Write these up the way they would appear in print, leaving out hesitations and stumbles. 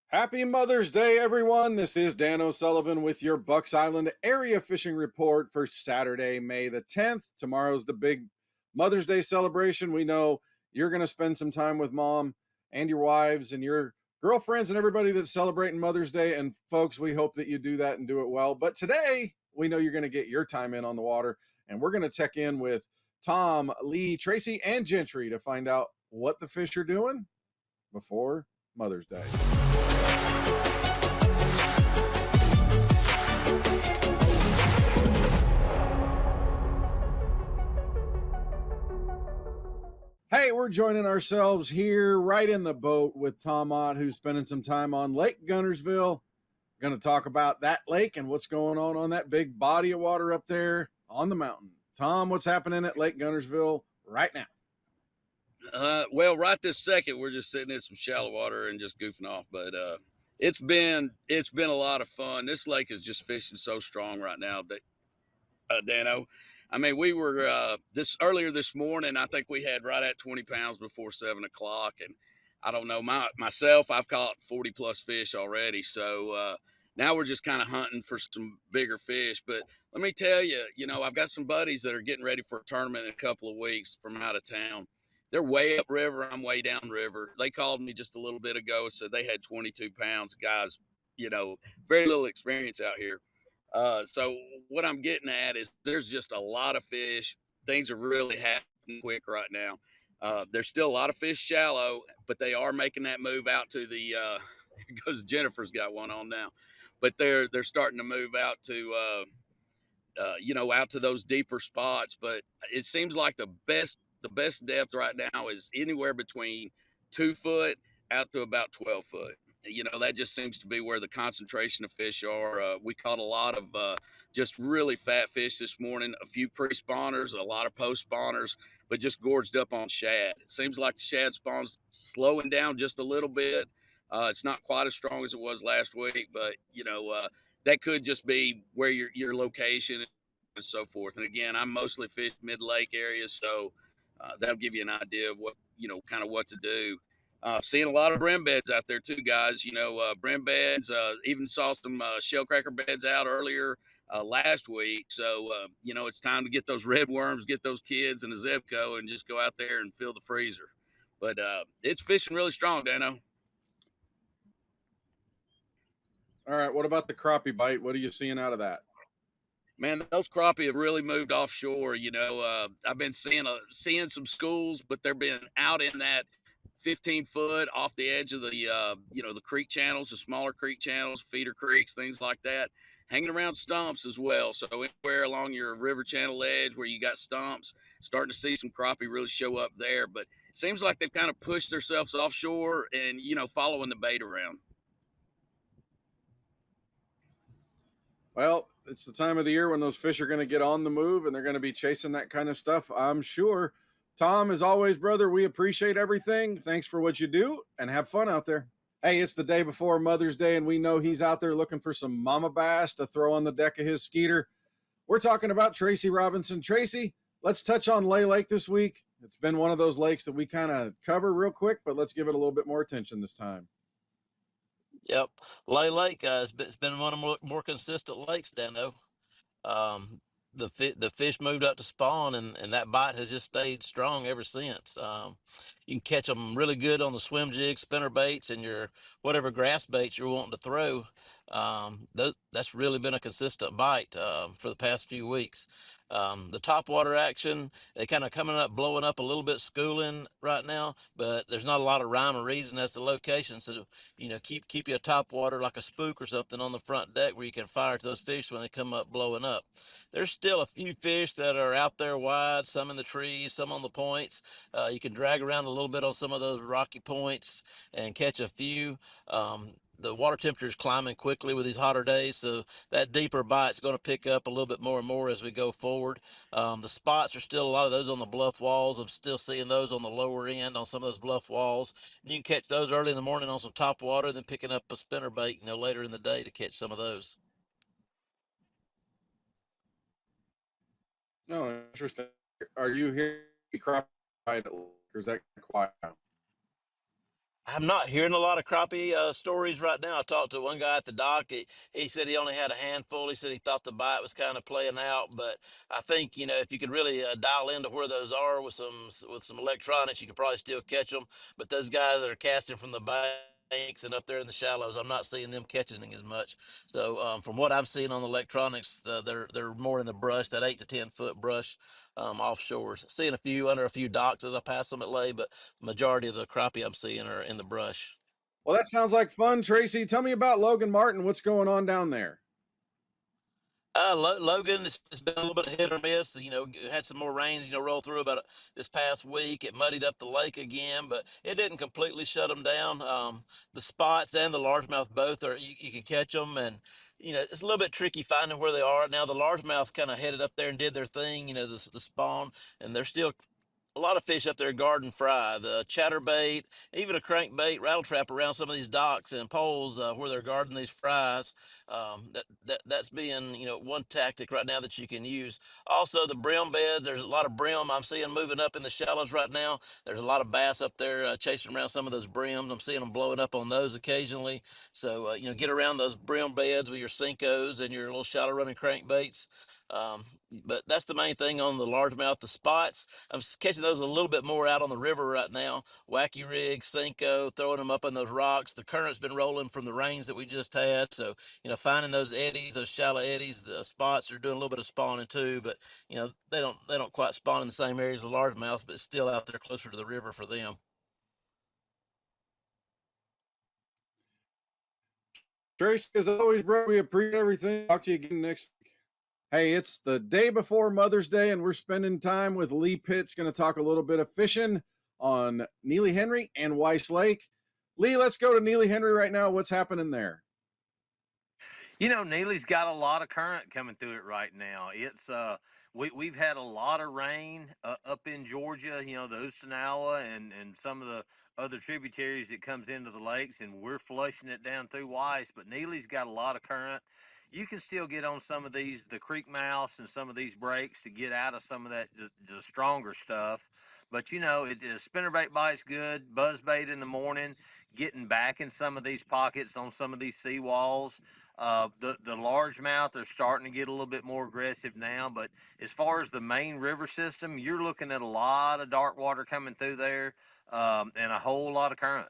Happy Mother's Day, everyone. This is Dan O'Sullivan with your Bucks Island area fishing report for Saturday, May the 10th. Tomorrow's the big Mother's Day celebration. We know you're going to spend some time with mom and your wives and your girlfriends and everybody that's celebrating Mother's Day. And folks, we hope that you do that and do it well. But today, we know you're going to get your time in on the water, and we're going to check in with Tom, Lee, Tracy, and Gentry to find out what the fish are doing before Mother's Day. Hey, we're joining ourselves here right in the boat with Tom Ott, who's spending some time on Lake Guntersville. Going to talk about that lake and what's going on that big body of water up there on the mountain. Tom, what's happening at Lake Guntersville right now? Well, right this second, we're just sitting in some shallow water and just goofing off. But it's been a lot of fun. This lake is just fishing so strong right now, Dano. I mean, we were earlier this morning. I think we had right at 20 pounds before 7 o'clock, and I don't know myself. I've caught 40 plus fish already, so now we're just kind of hunting for some bigger fish. But let me tell you, I've got some buddies that are getting ready for a tournament in a couple of weeks from out of town. They're way upriver. I'm way downriver. They called me just a little bit ago, said they had 22 pounds. Guys, very little experience out here. So what I'm getting at is there's just a lot of fish. Things are really happening quick right now. There's still a lot of fish shallow, but they are making that move out to the because Jennifer's got one on now, but they're starting to move out to out to those deeper spots. But it seems like the best depth right now is anywhere between 2 foot out to about 12 foot. That just seems to be where the concentration of fish are. We caught a lot of just really fat fish this morning, a few pre-spawners, a lot of post-spawners, but just gorged up on shad. It seems like the shad spawn's slowing down just a little bit. It's not quite as strong as it was last week, but, that could just be where your location and so forth. And again, I'm mostly fish mid-lake areas, so that'll give you an idea of what, kind of what to do. Seeing a lot of brim beds out there too, guys. Brim beds. Even saw some shellcracker beds out earlier last week. So it's time to get those red worms, get those kids in a Zebco, and just go out there and fill the freezer. But it's fishing really strong, Dano. All right, what about the crappie bite? What are you seeing out of that? Man, those crappie have really moved offshore. I've been seeing some schools, but they're been out in that 15 foot off the edge of the the creek channels, the smaller creek channels, feeder creeks, things like that, hanging around stumps as well. So anywhere along your river channel edge where you got stumps, starting to see some crappie really show up there. But it seems like they've kind of pushed themselves offshore and following the bait around. Well, it's the time of the year when those fish are going to get on the move and they're going to be chasing that kind of stuff, I'm sure. Tom, as always, brother, we appreciate everything. Thanks for what you do and have fun out there. Hey, it's the day before Mother's Day, and we know he's out there looking for some mama bass to throw on the deck of his Skeeter. We're talking about Tracy Robinson. Tracy, let's touch on Lay Lake this week. It's been one of those lakes that we kind of cover real quick, but let's give it a little bit more attention this time. Yep, Lay Lake, it's been one of the more consistent lakes down there. The fish moved up to spawn, and that bite has just stayed strong ever since. You can catch them really good on the swim jigs, spinner baits, and your whatever grass baits you're wanting to throw. That's really been a consistent bite for the past few weeks. The topwater action, they kind of coming up, blowing up a little bit, schooling right now, but there's not a lot of rhyme or reason as to location. So, keep your topwater like a spook or something on the front deck where you can fire to those fish when they come up blowing up. There's still a few fish that are out there wide, some in the trees, some on the points. You can drag around a little bit on some of those rocky points and catch a few. The water temperature is climbing quickly with these hotter days, so that deeper bite is going to pick up a little bit more and more as we go forward. The spots are still a lot of those on the bluff walls. I'm still seeing those on the lower end on some of those bluff walls. And you can catch those early in the morning on some top water, then picking up a spinner bait, later in the day to catch some of those. No, interesting. Are you hearing crop bite, or is that quiet now? I'm not hearing a lot of crappie stories right now. I talked to one guy at the dock. He said he only had a handful. He said he thought the bite was kind of playing out, but I think if you could really dial into where those are with some electronics, you could probably still catch them. But those guys that are casting from the banks and up there in the shallows, I'm not seeing them catching as much. So from what I'm seeing on the electronics, they're more in the brush, that 8 to 10 foot brush offshores. Seeing a few under a few docks as I pass them at lay, but majority of the crappie I'm seeing are in the brush. Well, that sounds like fun, Tracy. Tell me about Logan Martin. What's going on down there? Logan, it's been a little bit of hit or miss. Had some more rains, roll through about this past week. It muddied up the lake again, but it didn't completely shut them down. The spots and the largemouth both you can catch them, and it's a little bit tricky finding where they are. Now the largemouth kind of headed up there and did their thing, the spawn, and they're still a lot of fish up there garden fry, the chatterbait, even a crankbait rattle trap around some of these docks and poles where they're guarding these fries. That's being one tactic right now that you can use. Also the brim beds, there's a lot of brim I'm seeing moving up in the shallows right now. There's a lot of bass up there chasing around some of those brims. I'm seeing them blowing up on those occasionally. So get around those brim beds with your Cincos and your little shallow running crankbaits. Um, but that's the main thing on the largemouth. The spots, I'm catching those a little bit more out on the river right now. Wacky rig, Cinco, throwing them up on those rocks. The current's been rolling from the rains that we just had. So, finding those eddies, those shallow eddies, the spots are doing a little bit of spawning too, but they don't quite spawn in the same areas as largemouths, but it's still out there closer to the river for them. Tracy, as always, bro, we appreciate everything. Talk to you again next week. Hey, it's the day before Mother's Day, and we're spending time with Lee Pitts. Going to talk a little bit of fishing on Neely Henry and Weiss Lake. Lee, let's go to Neely Henry right now. What's happening there? Neely's got a lot of current coming through it right now. We've had a lot of rain up in Georgia. The Oostenaula and some of the other tributaries that comes into the lakes, and we're flushing it down through Weiss. But Neely's got a lot of current. You can still get on some of the creek mouths and some of these breaks to get out of some of that the stronger stuff. But spinnerbait bite's good. Buzzbait in the morning. Getting back in some of these pockets on some of these seawalls. The largemouth are starting to get a little bit more aggressive now, but as far as the main river system, you're looking at a lot of dark water coming through there, and a whole lot of current.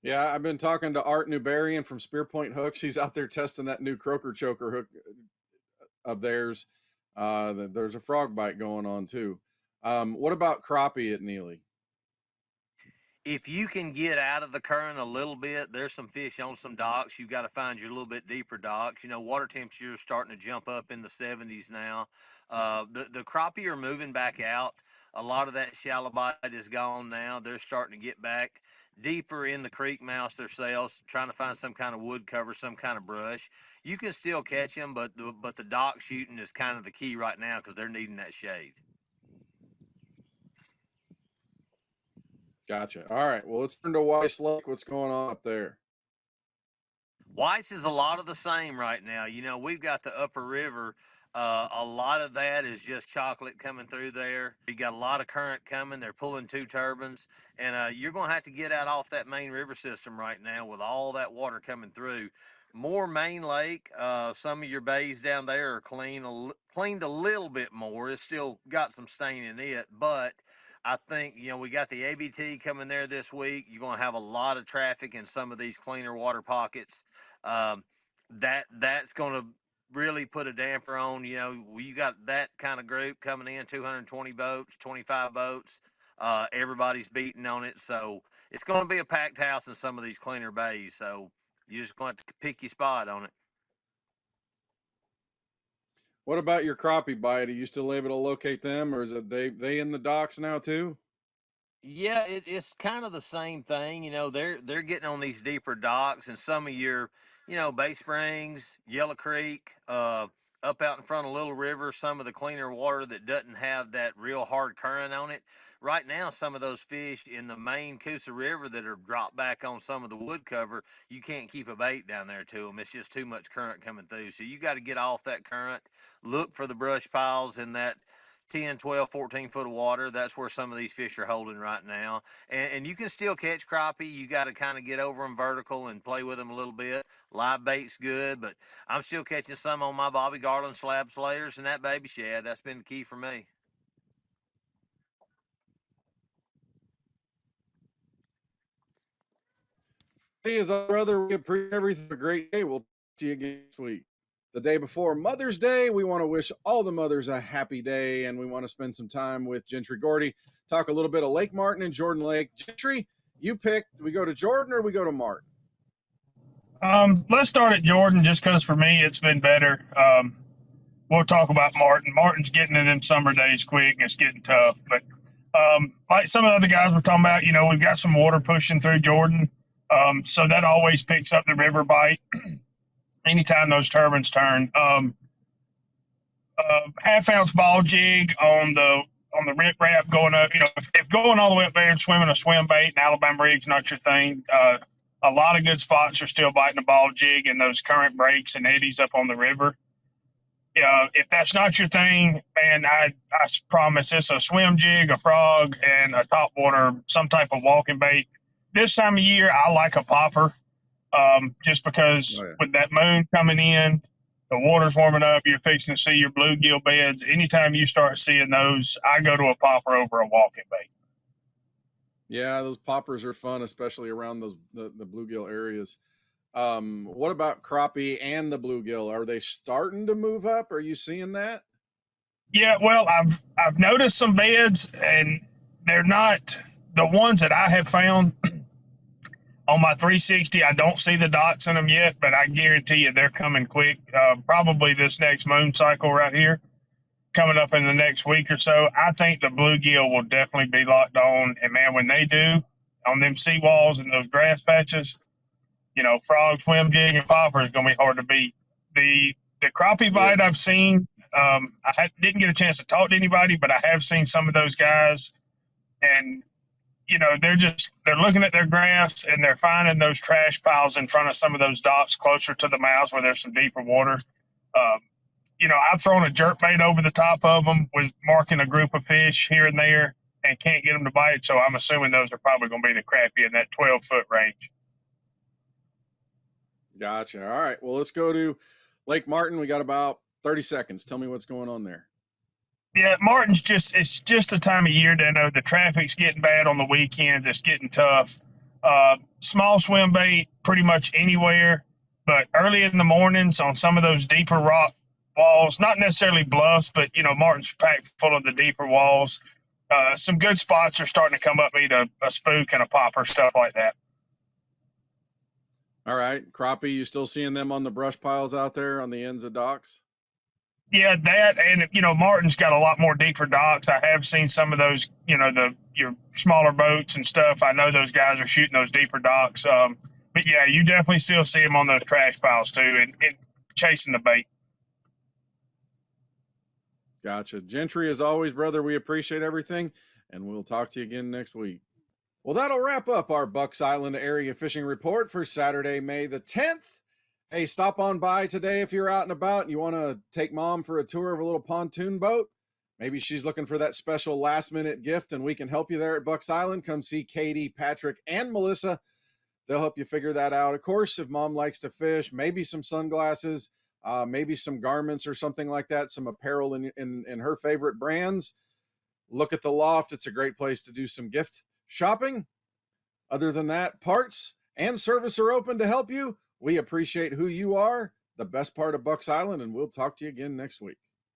Yeah, I've been talking to Art Newberian from Spearpoint Hooks. He's out there testing that new croaker choker hook of theirs. There's a frog bite going on too. What about crappie at Neely? If you can get out of the current a little bit, there's some fish on some docks. You've got to find your little bit deeper docks. Water temperatures starting to jump up in the 70s now. The crappie are moving back out. A lot of that shallow bite is gone now. They're starting to get back deeper in the creek mouths themselves, trying to find some kind of wood cover, some kind of brush. You can still catch them, but the dock shooting is kind of the key right now because they're needing that shade. Gotcha. All right. Well, let's turn to Weiss Lake. What's going on up there? Weiss is a lot of the same right now. We've got the upper river. A lot of that is just chocolate coming through there. You got a lot of current coming. They're pulling two turbines, and you're going to have to get out off that main river system right now with all that water coming through. More main lake. Some of your bays down there are cleaned a little bit more. It's still got some stain in it, but I think, we got the ABT coming there this week. You're going to have a lot of traffic in some of these cleaner water pockets. Um, that's going to really put a damper on, you got that kind of group coming in, 220 boats, 25 boats. Everybody's beating on it. So it's going to be a packed house in some of these cleaner bays. So you're just going to have to pick your spot on it. What about your crappie bite? Are you still able to locate them, or is it they in the docks now too? Yeah, it's kind of the same thing. They're getting on these deeper docks, and some of your, Bay Springs, Yellow Creek, up out in front of Little River, some of the cleaner water that doesn't have that real hard current on it. Right now, some of those fish in the main Coosa River that are dropped back on some of the wood cover, you can't keep a bait down there to them. It's just too much current coming through. So you got to get off that current, look for the brush piles in that 10, 12, 14 foot of water. That's where some of these fish are holding right now. And you can still catch crappie. You got to kind of get over them vertical and play with them a little bit. Live bait's good, but I'm still catching some on my Bobby Garland slab slayers and that baby shad. That's been the key for me. Hey, as our brother, we appreciate everything. A great day. We'll talk to you again next week. The day before Mother's Day, we want to wish all the mothers a happy day, and we want to spend some time with Gentry Gordy, talk a little bit of Lake Martin and Jordan Lake. Gentry, you pick. Do we go to Jordan or we go to Martin? Let's start at Jordan just because for me it's been better. We'll talk about Martin. Martin's getting in them summer days quick and it's getting tough. But like some of the other guys were talking about, we've got some water pushing through Jordan. So that always picks up the river bite anytime those turbines turn. Half-ounce ball jig on the rip wrap going up. If going all the way up there and swimming a swim bait and Alabama rig's not your thing, a lot of good spots are still biting a ball jig and those current breaks and eddies up on the river. If that's not your thing, man, I promise it's a swim jig, a frog, and a topwater, some type of walking bait. This time of year, I like a popper, just because with that moon coming in, the water's warming up, you're fixing to see your bluegill beds. Anytime you start seeing those, I go to a popper over a walking bait. Yeah, those poppers are fun, especially around the bluegill areas. What about crappie and the bluegill? Are they starting to move up? Are you seeing that? Yeah, well, I've noticed some beds, and they're not the ones that I have found on my 360. I don't see the dots in them yet, but I guarantee you they're coming quick. Probably this next moon cycle right here, coming up in the next week or so. I think the bluegill will definitely be locked on. And man, when they do on them seawalls and those grass patches, frog, swim jig, and popper is going to be hard to beat. The crappie bite I've seen, didn't get a chance to talk to anybody, but I have seen some of those guys, and they're looking at their graphs and they're finding those trash piles in front of some of those docks closer to the mouths where there's some deeper water. I've thrown a jerk bait over the top of them with marking a group of fish here and there and can't get them to bite. So I'm assuming those are probably going to be the crappie in that 12-foot range. Gotcha. All right. Well, let's go to Lake Martin. We got about 30 seconds. Tell me what's going on there. Yeah, Martin's it's just the time of year that the traffic's getting bad on the weekends. It's getting tough. Small swim bait pretty much anywhere, but early in the mornings on some of those deeper rock walls, not necessarily bluffs, but Martin's packed full of the deeper walls. Some good spots are starting to come up, eat a spook and a popper, stuff like that. All right. Crappie, you still seeing them on the brush piles out there on the ends of docks? Yeah, that, and Martin's got a lot more deeper docks. I have seen some of those, your smaller boats and stuff. I know those guys are shooting those deeper docks. But yeah, you definitely still see them on those trash piles too, and chasing the bait. Gotcha. Gentry, as always, brother, we appreciate everything, and we'll talk to you again next week. Well, that'll wrap up our Bucks Island area fishing report for Saturday, May the 10th. Hey, stop on by today if you're out and about and you want to take mom for a tour of a little pontoon boat. Maybe she's looking for that special last-minute gift, and we can help you there at Bucks Island. Come see Katie, Patrick, and Melissa. They'll help you figure that out. Of course, if mom likes to fish, maybe some sunglasses, maybe some garments or something like that, some apparel in her favorite brands. Look at the loft. It's a great place to do some gift shopping. Other than that, parts and service are open to help you. We appreciate who you are, the best part of Bucks Island, and we'll talk to you again next week.